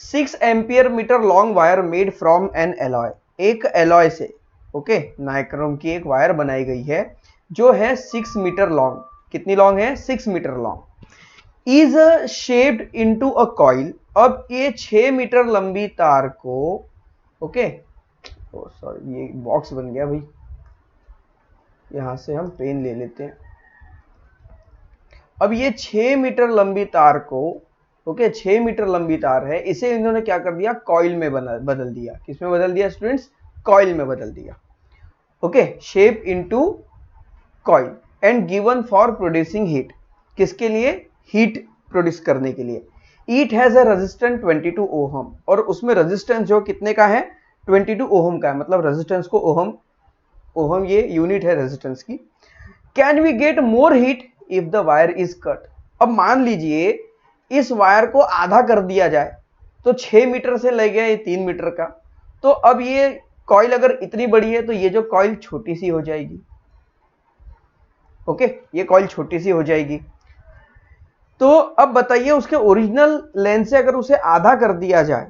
6 ampere meter long wire made from an alloy, एक एलॉय से, ओके, नाइक्रोम की एक वायर बनाई गई है जो है 6 मीटर लॉन्ग। कितनी लॉन्ग है? 6 meter long. Is shaped into a coil, अब ये 6 मीटर लंबी तार को, ओके, सॉरी ये बॉक्स बन गया भाई, यहां से हम पेन ले लेते हैं। अब ये 6 मीटर लंबी तार को, ओके, 6 मीटर लंबी तार है, इसे इन्होंने क्या कर दिया, कॉइल में बदल दिया। किसमें बदल दिया स्टूडेंट्स? कॉइल में बदल दिया। Okay, shape into coil and given for producing heat, किसके लिए? हीट प्रोड्यूस करने के लिए। It has a resistance 22 ohm, और उसमें रेजिस्टेंस जो कितने का है? 22 ओहम का है, मतलब रेजिस्टेंस को ओहम, ओहम ये यूनिट है रेजिस्टेंस की। Can we get more heat if the wire is cut, अब मान लीजिए इस वायर को आधा कर दिया जाए, तो 6 मीटर से ले गया ये 3 मीटर का, तो अब ये कॉइल अगर इतनी बड़ी है तो ये जो कॉइल छोटी सी हो जाएगी। ओके, ये कॉइल छोटी सी हो जाएगी। तो अब बताइए उसके ओरिजिनल लेंथ से अगर उसे आधा कर दिया जाए,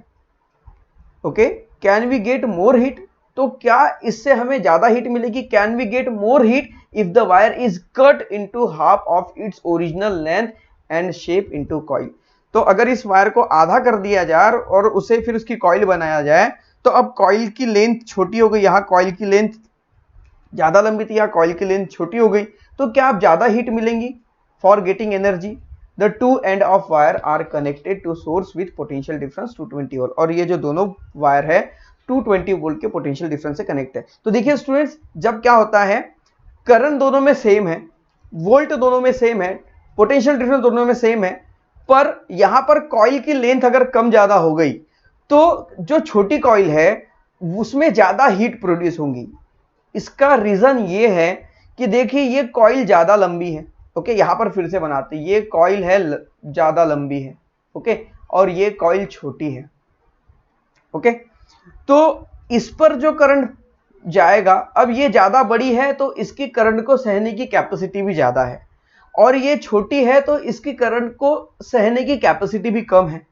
okay, can we get more heat, तो क्या इससे हमें ज्यादा हीट मिलेगी? Can we get more heat if the wire is cut into half of its original length and shape into coil, तो अगर इस वायर को आधा कर दिया जाए और उसे फिर उसकी कॉइल बनाया जाए, तो अब कॉइल की लेंथ छोटी हो गई, यहाँ कॉइल की लेंथ ज्यादा लंबी थी, यहाँ कॉइल की लेंथ छोटी हो गई, तो क्या अब ज्यादा हीट मिलेंगी for getting energy. The two end of wire are connected to source with potential difference 220 volt, और ये जो दोनों वायर है 220 वोल्ट के पोटेंशियल डिफरेंस से कनेक्ट है। तो देखिए स्टूडेंट्स, जब क्या होता है, करंट दोनों में सेम है, वोल्ट दोनों में सेम है, पोटेंशियल डिफरेंस दोनों में सेम है, पर यहां पर कॉइल की लेंथ अगर कम ज्यादा हो गई तो जो छोटी कॉइल है उसमें ज्यादा हीट प्रोड्यूस होंगी। इसका रीजन ये है कि देखिए ये कॉइल ज्यादा लंबी है, ओके, यहां पर फिर से बनाते हैं, ये कॉइल है ज्यादा लंबी है, ओके, और ये कॉइल छोटी है, ओके। तो इस पर जो करंट जाएगा, अब ये ज्यादा बड़ी है तो इसकी करंट को सहने की कैपेसिटी भी ज्यादा है, और ये छोटी है तो इसकी करंट को सहने की कैपेसिटी भी कम है।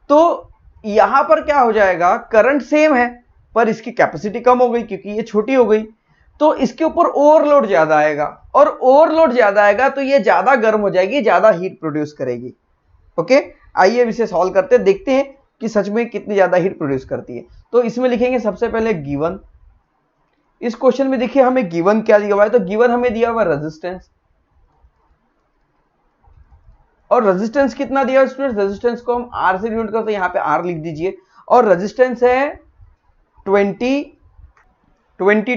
तो यहां पर क्या हो जाएगा, करंट सेम है पर इसकी कैपेसिटी कम हो गई क्योंकि ये छोटी हो गई, तो इसके ऊपर ओवरलोड ज्यादा आएगा, और ओवरलोड ज्यादा आएगा तो ये ज्यादा गर्म हो जाएगी, ज्यादा हीट प्रोड्यूस करेगी, ओके। आइए इसे सॉल्व करते हैं, देखते हैं कि सच में कितनी ज्यादा हीट प्रोड्यूस करती है। तो इसमें लिखेंगे सबसे पहले गिवन। इस क्वेश्चन में देखिए हमें गिवन क्या दिया हुआ है, तो गिवन हमें दिया हुआ रेजिस्टेंस, और रेजिस्टेंस कितना दिया स्टूडेंट, रेजिस्टेंस को हम आर से डिनोट करते हैं, यहां पे आर लिख दीजिए, और रेजिस्टेंस है 22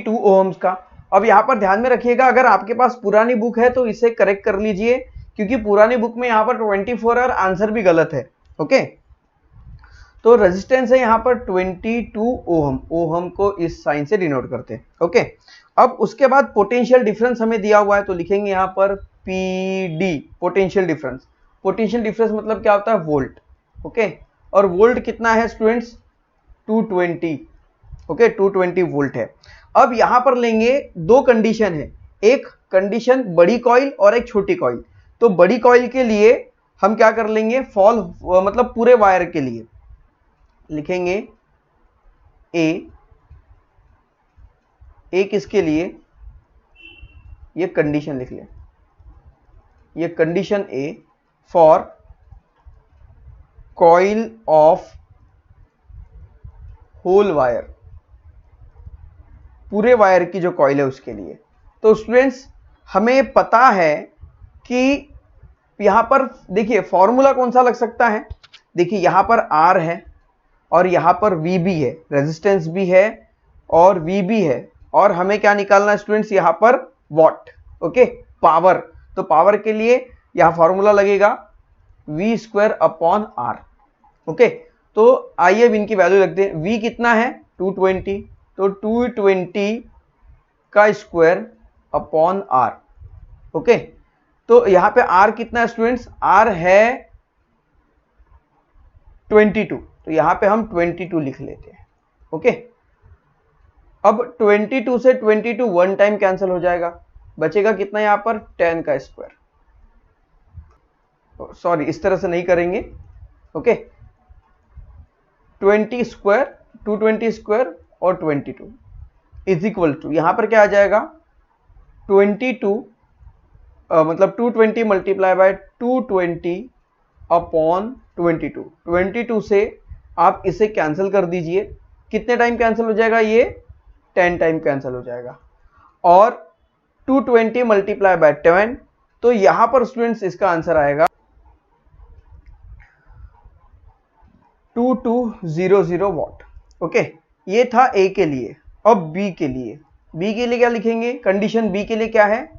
ओम्स का। अब यहां पर ध्यान में रखिएगा, अगर आपके पास पुरानी बुक है तो इसे करेक्ट कर लीजिए, क्योंकि पुरानी बुक में यहां पर 24 और आंसर भी गलत है, ओके। तो रेजिस्टेंस है यहां पर 22 ओहम, ओहम को इस साइन से डिनोट करते हैं, ओके। अब उसके बाद पोटेंशियल डिफरेंस हमें दिया हुआ है, तो लिखेंगे यहां पर PD, potential difference. Potential difference मतलब क्या होता है, वोल्ट, ओके, और वोल्ट कितना है स्टूडेंट्स, 220, ओके, 220 वोल्ट है। अब यहां पर लेंगे दो कंडीशन है, एक कंडीशन बड़ी कॉइल और एक छोटी कॉइल। तो बड़ी कॉइल के लिए हम क्या कर लेंगे, फॉल मतलब पूरे वायर के लिए लिखेंगे ए किसके लिए, ये कंडीशन लिख लें, ये condition A for coil of whole wire, पूरे वायर की जो कॉइल है उसके लिए। तो स्टूडेंट्स हमें पता है कि यहां पर देखिए फॉर्मूला कौन सा लग सकता है, देखिए यहां पर आर है और यहां पर वी भी है, रेजिस्टेंस भी है और वी भी है, और हमें क्या निकालना है स्टूडेंट्स, यहां पर वॉट, ओके, पावर। तो पावर के लिए यहां फॉर्मूला लगेगा v square upon R, okay. तो आइए अब इनकी वैल्यू रखते हैं, v कितना है 220, तो 220 का स्क्वायर अपॉन आर, ओके। तो यहां पे r कितना है स्टूडेंट्स, r है 22, तो यहां पे हम 22 लिख लेते हैं, ओके। अब 22 से 22 वन टाइम कैंसिल हो जाएगा, बचेगा कितना यहां पर 10 का स्क्वायर, सॉरी इस तरह से नहीं करेंगे, ओके। 20 स्क्वायर, 220 स्क्वायर और 22 इज इक्वल टू, यहां पर क्या आ जाएगा 22 मतलब 220 मल्टीप्लाई बाय 220 अपॉन 22, 22 से आप इसे कैंसिल कर दीजिए, कितने टाइम कैंसिल हो जाएगा, ये 10 टाइम कैंसिल हो जाएगा, और 220 मल्टीप्लाई बाय 10, तो यहां पर स्टूडेंट्स इसका आंसर आएगा 2200 वॉट, ओके। ये था ए के लिए। अब बी के लिए, बी के लिए क्या लिखेंगे, कंडीशन बी के लिए क्या है,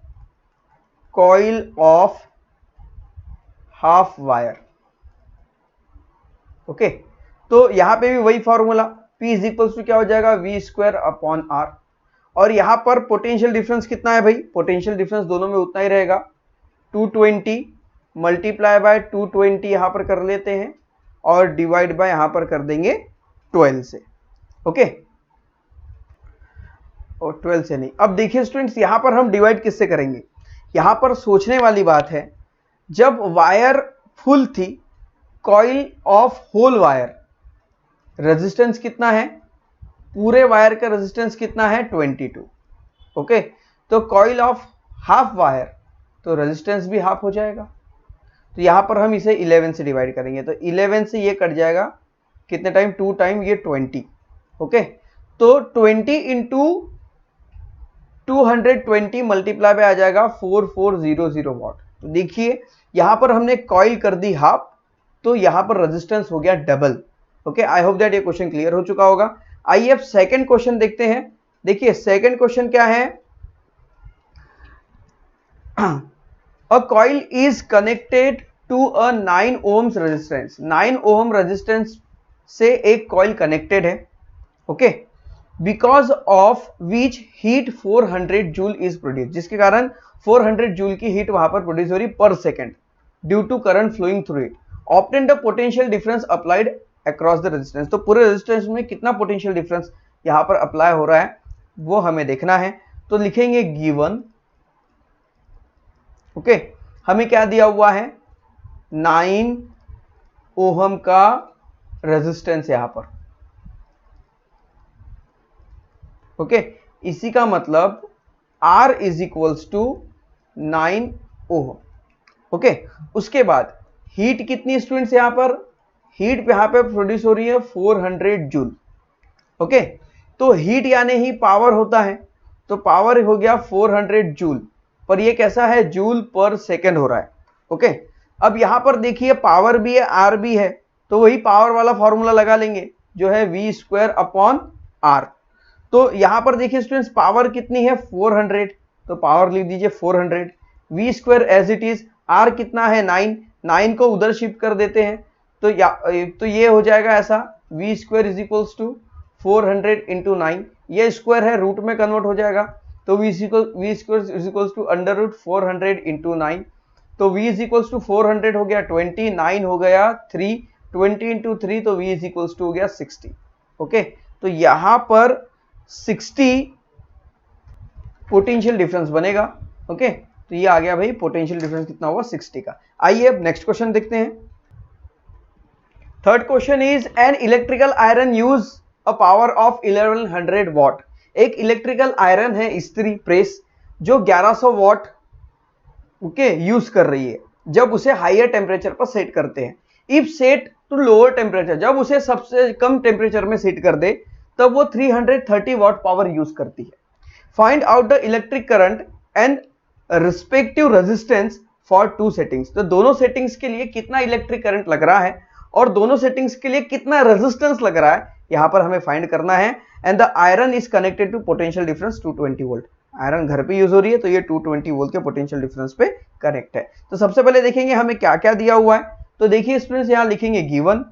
coil of half wire, okay. तो यहां पे भी वही formula, P is equals to क्या हो जाएगा, वी स्क्वायर अपॉन आर, और यहां पर पोटेंशियल डिफरेंस कितना है भाई, पोटेंशियल डिफरेंस दोनों में उतना ही रहेगा, 220 मल्टीप्लाई बाय 220 यहां पर कर लेते हैं, और डिवाइड बाय यहां पर कर देंगे 12 से, ओके, और 12 से नहीं। अब देखिए स्टूडेंट्स यहां पर हम डिवाइड किससे करेंगे, यहां पर सोचने वाली बात है, जब वायर फुल थी, coil of whole wire resistance कितना है, पूरे वायर का रेजिस्टेंस कितना है 22, ओके। तो कॉइल ऑफ हाफ वायर, तो रेजिस्टेंस भी हाफ हो जाएगा, तो यहां पर हम इसे 11 से डिवाइड करेंगे, तो 11 से ये कट जाएगा कितने टाइम, 2 टाइम ये 20, ओके, तो 20 इंटू 220 मल्टीप्लाई पे आ जाएगा 4400 वॉट। तो देखिए यहां पर हमने कॉइल कर दी हाफ, तो यहां पर रेजिस्टेंस हो गया double. Okay, I hope that ये क्वेश्चन क्लियर हो चुका होगा। आइए अब सेकंड क्वेश्चन देखते हैं। देखिए सेकंड क्वेश्चन क्या है, a coil is connected to a 9 ohms resistance. 9 ohm resistance से एक कॉइल कनेक्टेड है, okay, because of which heat 400 joule is produce, जिसके कारण 400 जूल की हीट वहां पर प्रोड्यूस हो रही पर second due to current flowing through it. Obtain the potential difference applied across the resistance. तो पूरे रेजिस्टेंस में कितना पोटेंशियल डिफरेंस यहां पर अप्लाई हो रहा है वो हमें देखना है। तो लिखेंगे गिवन, ओके, हमें क्या दिया हुआ है 9 ओहम का रेजिस्टेंस यहां पर, ओके, इसी का मतलब R is equals to 9 ohm. Okay, उसके बाद हीट कितनी स्टूडेंट्स यहां पर, हीट यहां पे प्रोड्यूस हो रही है 400 जूल। ओके, तो हीट यानी ही पावर होता है, तो पावर हो गया 400 जूल, पर ये कैसा है जूल पर सेकेंड हो रहा है। ओके, अब यहां पर देखिए पावर भी है आर भी है, तो वही पावर वाला फॉर्मूला लगा लेंगे जो है v स्क्वायर अपॉन आर। तो यहां पर देखिए स्टूडेंट्स पावर कितनी है 400, तो पावर लिख दीजिए 400, v square as it is, R कितना है 9, 9 को उधर शिफ्ट कर देते हैं, तो ये हो जाएगा ऐसा v square is equals to 400 into 9, ये स्क्वायर है रूट में कन्वर्ट हो जाएगा, तो v square is equals to under root 400 into 9, तो v इज इक्वल्स टू 400 हो गया 20, 9 हो गया 3, 20 इंटू 3, तो v इज इक्वल्स टू हो गया 60। ओके, तो यहां पर 60 पोटेंशियल डिफरेंस बनेगा। ओके, तो ये आ गया भाई पोटेंशियल डिफरेंस कितना होगा 60 का। आइए अब नेक्स्ट क्वेश्चन देखते हैं। Third question is an electrical iron use a power of 1100 what. एक इलेक्ट्रिकल आयरन है इस्त्री प्रेस जो 1100 वॉट ओके यूज कर रही है, जब उसे हायर टेम्परेचर पर सेट करते हैं। If set to lower temperature, जब उसे सबसे कम टेम्परेचर में सेट कर दे तब वो 330 वॉट पावर यूज करती है। Find out the electric current and respective resistance for two settings. तो दोनों सेटिंग्स के लिए कितना इलेक्ट्रिक करंट लग रहा है और दोनों सेटिंग्स के लिए कितना रेजिस्टेंस लग रहा है यहां पर हमें फाइंड करना है। And the iron is connected to potential difference 220 volt. Iron घर पे यूज हो रही है तो ये 220 वोल्ट के पोटेंशियल डिफरेंस पे कनेक्ट है। तो सबसे पहले देखेंगे हमें क्या क्या दिया हुआ है। तो देखिए स्टूडेंट्स यहां लिखेंगे given,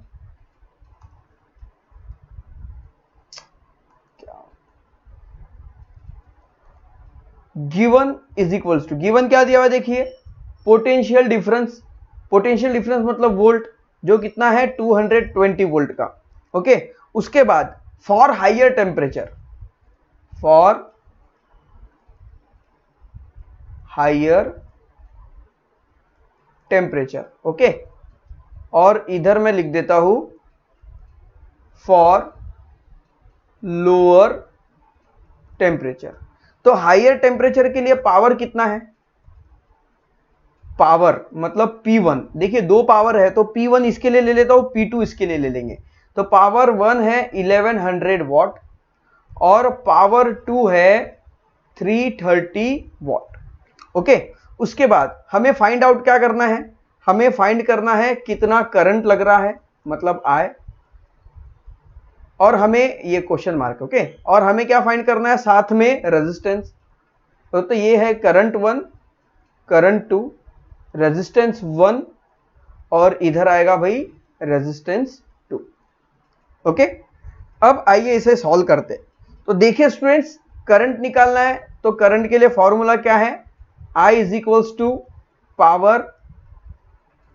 given is equals to, given क्या दिया हुआ है देखिए पोटेंशियल डिफरेंस, पोटेंशियल डिफरेंस मतलब वोल्ट, जो कितना है 220 वोल्ट का। ओके, उसके बाद for higher temperature, for higher temperature, okay, और इधर मैं लिख देता हूं फॉर लोअर टेम्परेचर। तो हायर टेम्परेचर के लिए पावर कितना है, पावर मतलब P1, देखिए दो पावर है तो P1 इसके लिए ले लेता हूं, P2 इसके लिए ले लेंगे। तो पावर 1 है 1100 वॉट और पावर 2 है 330 वॉट। ओके, उसके बाद हमें फाइंड आउट क्या करना है, हमें फाइंड करना है कितना करंट लग रहा है मतलब I, और हमें ये क्वेश्चन मार्क, ओके, और हमें क्या फाइंड करना है साथ में रेजिस्टेंस। तो ये है करंट 1, करंट 2, रेजिस्टेंस 1 और इधर आएगा भाई रेजिस्टेंस 2। ओके, अब आइए इसे सॉल्व करते। तो देखिए स्टूडेंट्स करंट निकालना है तो करंट के लिए फॉर्मूला क्या है, I is equals to power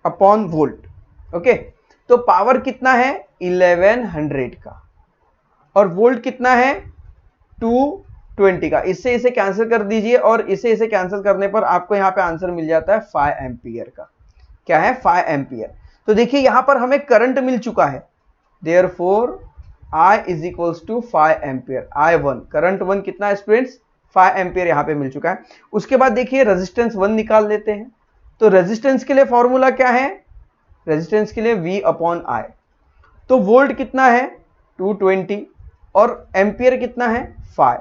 upon volt. Okay, तो पावर कितना है 1100 का और वोल्ट कितना है 220 का। इससे इसे कैंसिल कर दीजिए और इसे कैंसिल करने पर आपको यहां पे आंसर मिल जाता है 5 एम्पियर का। क्या है 5 एम्पियर। तो देखिए यहां पर हमें करंट मिल चुका है, therefore I is equals to 5 ampere. I1 current 1 कितना है स्टूडेंट्स 5 एम्पियर यहां पे मिल चुका है। उसके बाद देखिए रेजिस्टेंस 1 निकाल लेते हैं। तो रेजिस्टेंस के लिए फॉर्मूला क्या है, रेजिस्टेंस के लिए V अपॉन I। तो वोल्ट कितना है 220 और एम्पियर कितना है 5,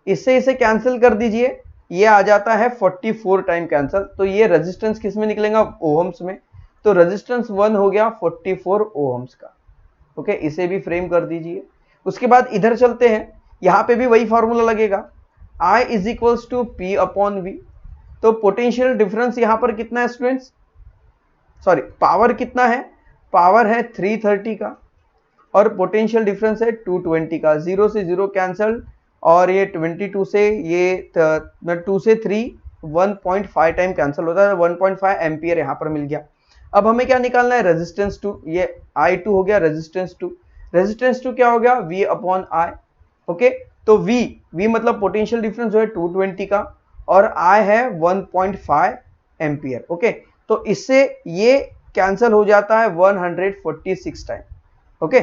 इससे इसे कैंसिल कर दीजिए, ये आ जाता है 44 टाइम कैंसिल। तो ये रेजिस्टेंस किस में निकलेगा ओहम्स में, तो रेजिस्टेंस 1 हो गया 44 ओहम्स का। ओके, इसे भी फ्रेम कर दीजिए। उसके बाद इधर चलते हैं, यहां पे भी वही फॉर्मूला लगेगा, I is equals to P upon V। तो पोटेंशियल डिफरेंस यहां पर कितना है स्टूडेंट्स, सॉरी पावर कितना है, पावर है 330 का और पोटेंशियल डिफरेंस है 220 का। 0 से 0 कैंसल और ये 22 से ये 2 से 3 1.5 टाइम कैंसिल होता है, 1.5 एम्पियर यहाँ पर मिल गया। अब हमें क्या निकालना है, रेजिस्टेंस 2, ये I2 हो गया रेजिस्टेंस 2, रेजिस्टेंस 2 क्या हो गया V अपॉन I। ओके, तो V मतलब पोटेंशियल डिफरेंस जो है 220 का और I है 1.5 एम्पियर। ओके, तो इससे ये कैंसिल हो जाता है 146 टाइम। ओके,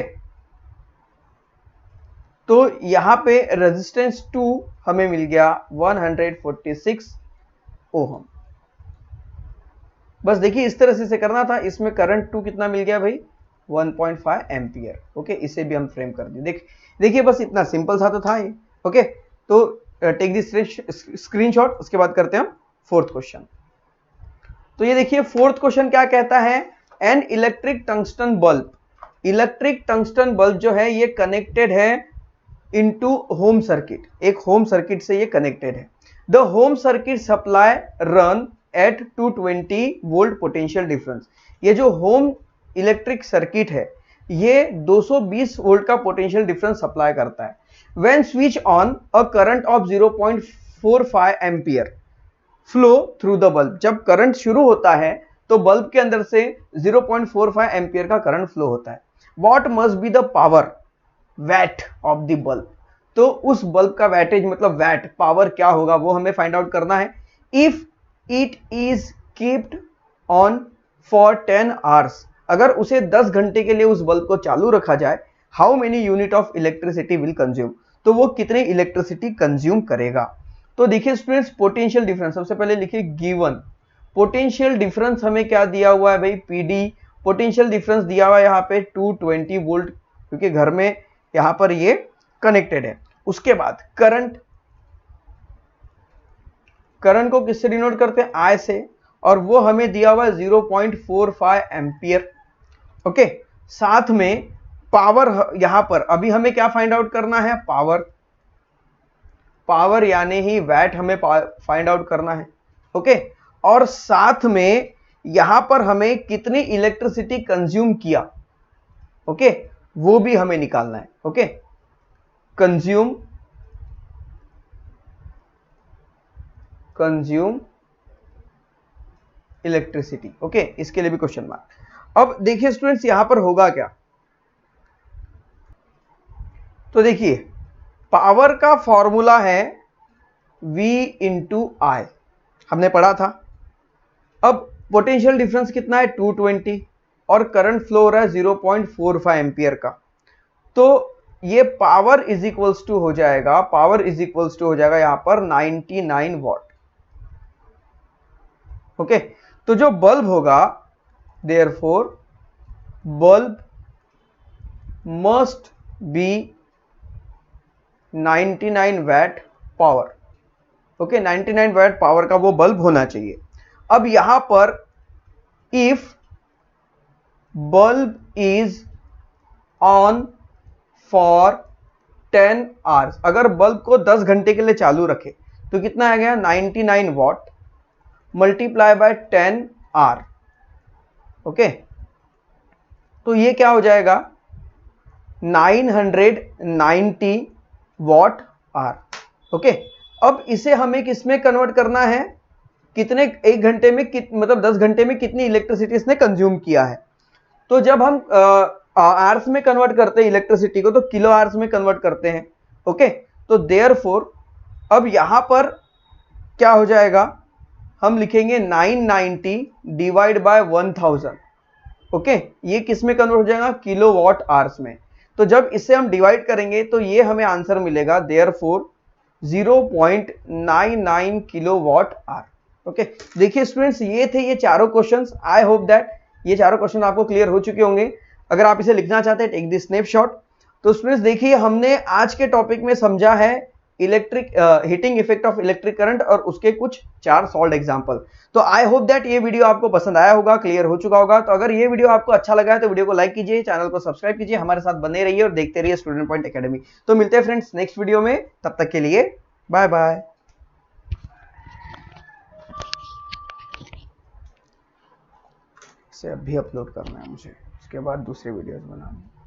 तो यहां पे रेजिस्टेंस 2 हमें मिल गया 146 ओहम। बस देखिए इस तरह से करना था, इसमें करंट 2 कितना मिल गया भाई 1.5 एम्पियर। ओके, इसे भी हम फ्रेम कर दिए। देखिए बस इतना सिंपल सा तो था ये। ओके, तो टेक दिस स्क्रीनशॉट, उसके बाद करते हैं हम फोर्थ क्वेश्चन। तो ये देखिए फोर्थ क्वेश्चन क्या कहता है, an electric tungsten bulb, electric tungsten bulb जो है ये कनेक्टेड है इनटू होम सर्किट, एक होम सर्किट से ये कनेक्टेड है। The home circuit supply run at 220 volt potential difference. ये जो होम इलेक्ट्रिक सर्किट है ये 220 वोल्ट का पोटेंशियल डिफरेंस सप्लाई करता है। When switch on a current of 0.45 ampere flow through the bulb, जब करंट शुरू होता है तो बल्ब के अंदर से 0.45 एम्पियर का करंट फ्लो होता है। What must be the power watt of the bulb, तो उस बल्ब का वैटेज मतलब वैट पावर क्या होगा वो हमें फाइंड आउट करना है। If it is keeped on for 10 hours, अगर उसे 10 घंटे के लिए उस बल्ब को चालू रखा जाए, how many unit of electricity will consume, तो वो कितनी इलेक्ट्रिसिटी कंज्यूम करेगा। तो देखिए स्टूडेंट्स पोटेंशियल डिफरेंस सबसे पहले लिखिए गिवन, पोटेंशियल डिफरेंस हमें क्या दिया हुआ है भाई पीडी, पोटेंशियल डिफरेंस दिया हुआ है यहाँ पे 220 वोल्ट क्योंकि घर में यहां पर ये कनेक्टेड है। उसके बाद करंट, करंट को किससे डिनोट करते हैं I से, और वो हमें दिया हुआ है 0.45 एम्पियर। ओके, साथ में पावर, यहां पर अभी हमें क्या फाइंड आउट करना है पावर, पावर यानी ही वैट हमें फाइंड आउट करना है। ओके, और साथ में यहां पर हमें कितनी इलेक्ट्रिसिटी कंज्यूम किया, ओके, वो भी हमें निकालना है। Okay, consume electricity. ओके, इसके लिए भी क्वेश्चन मार्क। अब देखिए स्टूडेंट्स यहां पर होगा क्या, तो देखिए पावर का फॉर्मूला है V इंटू I, हमने पढ़ा था। अब पोटेंशियल डिफरेंस कितना है 220 और करंट फ्लो हो रहा है 0.45 एम्पियर का, तो ये पावर इज इक्वल्स टू हो जाएगा, पावर इज इक्वल्स टू हो जाएगा यहां पर 99 वॉट। ओके, तो जो बल्ब होगा therefore bulb must be 99 watt power. Okay, 99 watt power का वो बल्ब होना चाहिए। अब यहां पर if bulb is on for 10 hours, अगर बल्ब को 10 घंटे के लिए चालू रखे तो कितना आ गया 99 watt multiply by 10 hour. Okay, तो ये क्या हो जाएगा 990 वॉट आवर। ओके, अब इसे हमें किसमें कन्वर्ट करना है, कितने एक घंटे में मतलब 10 घंटे में कितनी इलेक्ट्रिसिटी इसने कंज्यूम किया है। तो जब हम आवर्स में कन्वर्ट करते हैं इलेक्ट्रिसिटी को तो किलो आवर्स में कन्वर्ट करते हैं। ओके, तो देयरफॉर अब यहां पर क्या हो जाएगा, हम लिखेंगे 990 डिवाइड बाय 1000। ओके, ये किस में कन्वर्ट हो जाएगा किलो वॉट आवर्स में। तो जब इसे हम डिवाइड करेंगे तो ये हमें आंसर मिलेगा therefore 0.99 kilo watt hour. Okay, देखिए स्टूडेंट्स ये थे ये चारों क्वेश्चंस। आई होप दैट ये चारों क्वेश्चन आपको क्लियर हो चुके होंगे। अगर आप इसे लिखना चाहते हैं टेक द स्नैपशॉट, तो स्टूडेंट्स देखिए हमने आज के टॉपिक में समझा है electric heating effect of electric current और उसके कुछ 4 सॉल्व एग्जांपल। तो आई होप दैट ये वीडियो आपको पसंद आया होगा, क्लियर हो चुका होगा। तो अगर ये वीडियो आपको अच्छा लगा है तो वीडियो को लाइक कीजिए, चैनल को सब्सक्राइब कीजिए, हमारे साथ बने रहिए और देखते रहिए स्टूडेंट पॉइंट एकेडमी। तो मिलते हैं फ्रेंड्स नेक्स्ट वीडियो में, तब तक के लिए बाय बाय। इसे अभी अपलोड करना है मुझे, उसके बाद दूसरे वीडियोस बनाने।